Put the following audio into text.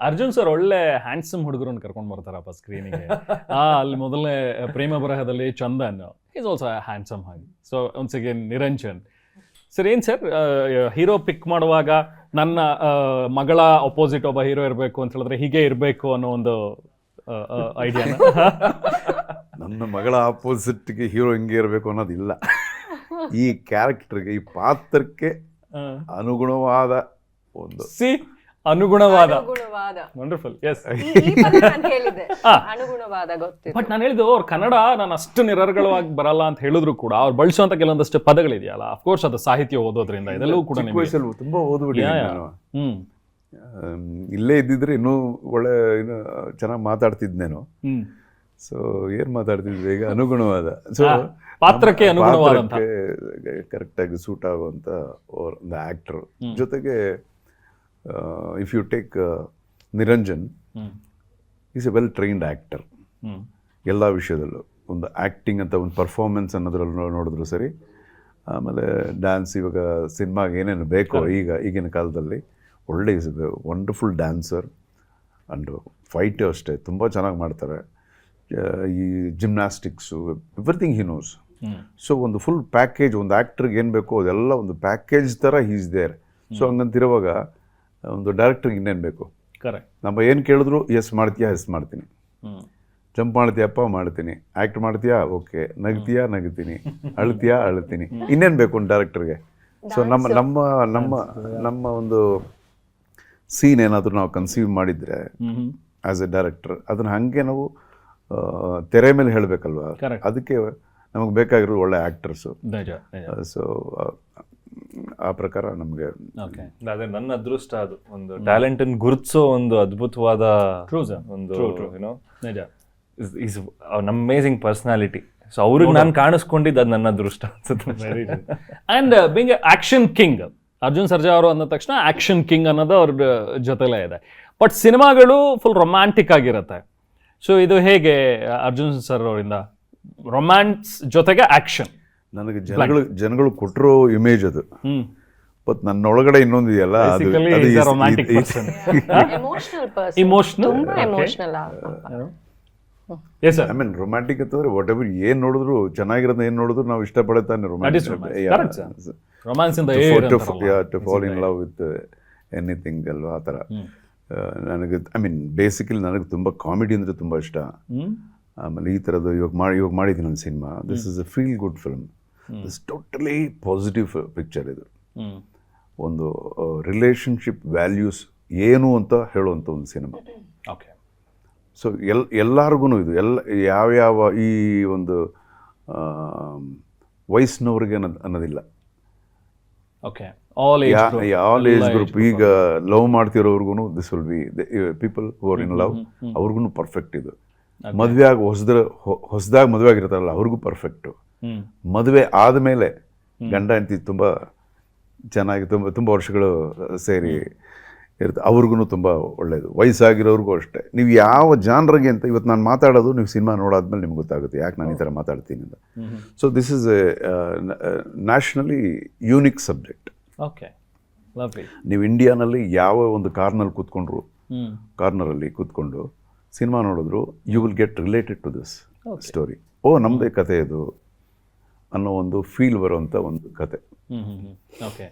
Arjun sir ಒಳ್ಳೆ handsome ಹುಡುಗರನ್ನು ಕರ್ಕೊಂಡು ಬರ್ತಾರಪ್ಪ ಸ್ಕ್ರೀನಿಗೆ. ಅಲ್ಲಿ ಮೊದಲನೇ ಪ್ರೇಮ ಬರಹದಲ್ಲಿ ಚಂದನ್ ಈಸ್ ಆಲ್ಸೋ ಹ್ಯಾಂಡ್ಸಮ್ ಹಾಗೆ. So once again Niranjan sir, ಏನು ಸರ್ ಹೀರೋ ಪಿಕ್ ಮಾಡುವಾಗ ನನ್ನ ಮಗಳ ಅಪೋಸಿಟ್ ಒಬ್ಬ ಹೀರೋ ಇರಬೇಕು ಅಂತ ಹೇಳಿದ್ರೆ ಹೀಗೆ ಇರಬೇಕು ಅನ್ನೋ ಒಂದು ಐಡಿಯಾನ? ನನ್ನ ಮಗಳ ಆಪೋಸಿಟ್ಗೆ ಹೀರೋ ಹಿಂಗೆ ಇರಬೇಕು ಅನ್ನೋದಿಲ್ಲ. ಈ ಕ್ಯಾರೆಕ್ಟರ್ಗೆ, ಈ ಪಾತ್ರಕ್ಕೆ ಅನುಗುಣವಾದ ಒಂದು ಅನುಗುಣವಾದ ವಂಡರ್ಫುಲ್. ಎಸ್. ಅನುಗುಣವಾದ ಗೊತ್ತಿದೆ. ಬಟ್ ನಾನು ಹೇಳಿದ್ದು ಅವ್ರ ಕನ್ನಡ ನಾನು ಅಷ್ಟು ನಿರರ್ಗಳವಾಗಿ ಬರಲ್ಲ ಅಂತ ಹೇಳಿದ್ರು ಕೂಡ ಅವ್ರು ಬಳಸುವಂತ ಕೆಲವೊಂದಷ್ಟು ಪದಗಳಿದೆಯಲ್ಲ, ಅಫ್ಕೋರ್ಸ್ ಅದು ಸಾಹಿತ್ಯ ಓದೋದ್ರಿಂದ ಇದೆಲ್ಲವೂ ಕೂಡ ವಯಸ್ಸಲ್ಲಿ ತುಂಬಾ ಓದ್ಬಿಟ್ಟಿದ್ದೀನಿ ನಾನು. ಇಲ್ಲೇ ಇದ್ದಿದ್ರೆ ಇನ್ನೂ ಒಳ್ಳೆ ಇನ್ನೂ ಚೆನ್ನಾಗಿ ಮಾತಾಡ್ತಿದ್ನೇನು. ಸೊ ಏನ್ ಮಾತಾಡ್ತಿದ್ವಿ ಈಗ? ಅನುಗುಣವಾದ. ಸೊ ಪಾತ್ರಕ್ಕೆ ಅನುಗುಣವಾದ ಕರೆಕ್ಟಾಗಿ ಸೂಟ್ ಆಗುವಂತ ಒಂದು ಆಕ್ಟರ್. ಜೊತೆಗೆ if you take Niranjan, is a well trained actor ಎಲ್ಲ ವಿಷಯದಲ್ಲೂ. ಒಂದು ಆ್ಯಕ್ಟಿಂಗ್ ಅಂತ ಒಂದು ಪರ್ಫಾರ್ಮೆನ್ಸ್ ಅನ್ನೋದ್ರಲ್ಲಿ ನೋಡಿದ್ರು ಸರಿ, ಆಮೇಲೆ ಡ್ಯಾನ್ಸ್, ಇವಾಗ ಸಿನಿಮಾಗೆ ಏನೇನು ಬೇಕೋ ಈಗಿನ ಕಾಲದಲ್ಲಿ ಒಳ್ಳೆ is wonderful dancer and fight ಅಷ್ಟೇ ತುಂಬ ಚೆನ್ನಾಗಿ ಮಾಡ್ತಾರೆ. ಈ gymnastics everything he knows. So ಒಂದು ಫುಲ್ ಪ್ಯಾಕೇಜ್, ಒಂದು ಆ್ಯಕ್ಟ್ರಿಗೆ ಏನು ಬೇಕೋ ಅದೆಲ್ಲ ಒಂದು ಪ್ಯಾಕೇಜ್ ಥರ ಈಸ್ ದೇರ್. ಸೊ ಹಂಗಂತಿರುವಾಗ ಒಂದು ಡೈರೆಕ್ಟ್ರಿಗೆ ಇನ್ನೇನು ಬೇಕು? ಕರೆಕ್ಟ್. ನಮ್ಮ ಏನು ಕೇಳಿದ್ರು ಎಸ್ ಮಾಡ್ತೀಯಾ, ಎಸ್ ಮಾಡ್ತೀನಿ. ಜಂಪ್ ಮಾಡ್ತೀಯಪ್ಪ ಮಾಡ್ತೀನಿ, ಆ್ಯಕ್ಟ್ ಮಾಡ್ತೀಯಾ ಓಕೆ, ನಗ್ತೀಯಾ ನಗ್ತೀನಿ, ಅಳ್ತೀಯಾ ಅಳ್ತೀನಿ, ಇನ್ನೇನು ಬೇಕು ಒಂದು ಡೈರೆಕ್ಟರ್ಗೆ? ಸೊ ನಮ್ಮ ನಮ್ಮ ನಮ್ಮ ನಮ್ಮ ಒಂದು ಸೀನ್ ಏನಾದರೂ ನಾವು ಕನ್ಸೀವ್ ಮಾಡಿದರೆ ಆ್ಯಸ್ ಎ ಡೈರೆಕ್ಟರ್, ಅದನ್ನು ಹಾಗೆ ನಾವು ತೆರೆ ಮೇಲೆ ಹೇಳಬೇಕಲ್ವ. ಅದಕ್ಕೆ ನಮಗೆ ಬೇಕಾಗಿರೋದು ಒಳ್ಳೆ ಆ್ಯಕ್ಟರ್ಸು. ಸೊ ಆ ಪ್ರಕಾರ ನಮಗೆ ಅದೇ ನನ್ನ ಅದೃಷ್ಟ. ಅದು ಒಂದು ಟ್ಯಾಲೆಂಟ್ ಅನ್ನು ಗುರುತಿಸೋ ಒಂದು ಅದ್ಭುತವಾದ ಒಂದು is an amazing personality. So ಅವ್ರಿಗೆ ನಾನು ಕಾಣಿಸ್ಕೊಂಡಿದ್ದು ಅದು ನನ್ನ ಅದೃಷ್ಟ ಅನ್ಸುತ್ತೆ. And being action king Arjun Sarja ಅವರು ಅಂದ ತಕ್ಷಣ ಆಕ್ಷನ್ ಕಿಂಗ್ ಅನ್ನೋದು ಅವ್ರ ಜೊತೆಲೇ ಇದೆ. ಬಟ್ ಸಿನಿಮಾಗಳು ಫುಲ್ ರೊಮ್ಯಾಂಟಿಕ್ ಆಗಿರುತ್ತೆ. ಸೊ ಇದು ಹೇಗೆ ಅರ್ಜುನ್ ಸರ್ ಅವರಿಂದ ರೊಮ್ಯಾನ್ಸ್ ಜೊತೆಗೆ ಆಕ್ಷನ್? ನನಗೆ ಜನಗಳು ಕೊಟ್ಟಿರೋ ಇಮೇಜ್ ಅದು. ಬಟ್ ನನ್ನೊಳಗಡೆ ಇನ್ನೊಂದು ಇದೆಯಲ್ಲ, ಐ ಮೀನ್ ರೊಮ್ಯಾಂಟಿಕ್ ಅಂತಂದ್ರೆ ವಾಟ್ ಎವರ್ ಏನ್ ನೋಡಿದ್ರು, ಚೆನ್ನಾಗಿರೋದು ಏನ್ ನೋಡಿದ್ರು ನಾವು ಇಷ್ಟಪಡುತ್ತಾನೆ. Romance to fall in love with anything ಅಲ್ವಾ, ಆ ಥರ. ನನಗೆ ಐ ಮೀನ್ ಬೇಸಿಕಲಿ ನನಗೆ ತುಂಬ ಕಾಮಿಡಿ ಅಂದರೆ ತುಂಬ ಇಷ್ಟ. ಆಮೇಲೆ ಈ ಥರದ್ದು ಇವಾಗ ಮಾಡಿದ್ದೀನಿ ಒಂದು cinema. This is a feel good film. This totally positive picture. ಇದು ಒಂದು ರಿಲೇಷನ್ಶಿಪ್ ವ್ಯಾಲ್ಯೂಸ್ ಏನು ಅಂತ ಹೇಳುವಂಥ ಒಂದು ಸಿನಿಮಾ. ಓಕೆ. ಸೊ ಎಲ್ಲರಿಗೂ ಇದು ಯಾವ್ಯಾವ ಈ ಒಂದು ವಯಸ್ಸಿನವ್ರಿಗೆ ಅನ್ನೋದಿಲ್ಲ. ಓಕೆ. All age group. ಈಗ ಲವ್ ಮಾಡ್ತಿರೋರ್ಗು this will be people who are in love, ಅವ್ರಿಗೂ ಪರ್ಫೆಕ್ಟ್ ಇದು. ಮದುವೆ ಆಗಿ ಹೊಸದಾಗಿ ಮದುವೆ ಆಗಿರ್ತಾರಲ್ಲ ಅವ್ರಿಗೂ ಪರ್ಫೆಕ್ಟು. ಮದುವೆ ಆದಮೇಲೆ ಗಂಡ ಹೆಂಡತಿ ತುಂಬ ಚೆನ್ನಾಗಿ ತುಂಬ ವರ್ಷಗಳು ಸೇರಿ ಇರುತ್ತೆ, ಅವ್ರಿಗೂ ತುಂಬ ಒಳ್ಳೆಯದು. ವಯಸ್ಸಾಗಿರೋರ್ಗೂ ಅಷ್ಟೇ. ನೀವು ಯಾವ ಜಾನ್ರಿಗೆ ಅಂತ ಇವತ್ತು ನಾನು ಮಾತಾಡೋದು ನೀವು ಸಿನಿಮಾ ನೋಡಾದ್ಮೇಲೆ ನಿಮ್ಗೆ ಗೊತ್ತಾಗುತ್ತೆ ಯಾಕೆ ನಾನು ಈ ಥರ ಮಾತಾಡ್ತೀನಿ ಅಂತ. So this is a nationally unique subject. Okay, lovely. ನೀವು ಇಂಡಿಯಾನಲ್ಲಿ ಯಾವ ಒಂದು ಕಾರ್ನರಲ್ಲಿ ಕೂತ್ಕೊಂಡು ಸಿನಿಮಾ ನೋಡಿದ್ರು you will get related to this story. ಓ ನಮ್ಮದೇ ಕತೆ ಇದು ಅನ್ನೋ ಒಂದು ಫೀಲ್ ಬರುವಂಥ ಒಂದು ಕತೆ. ಓಕೆ.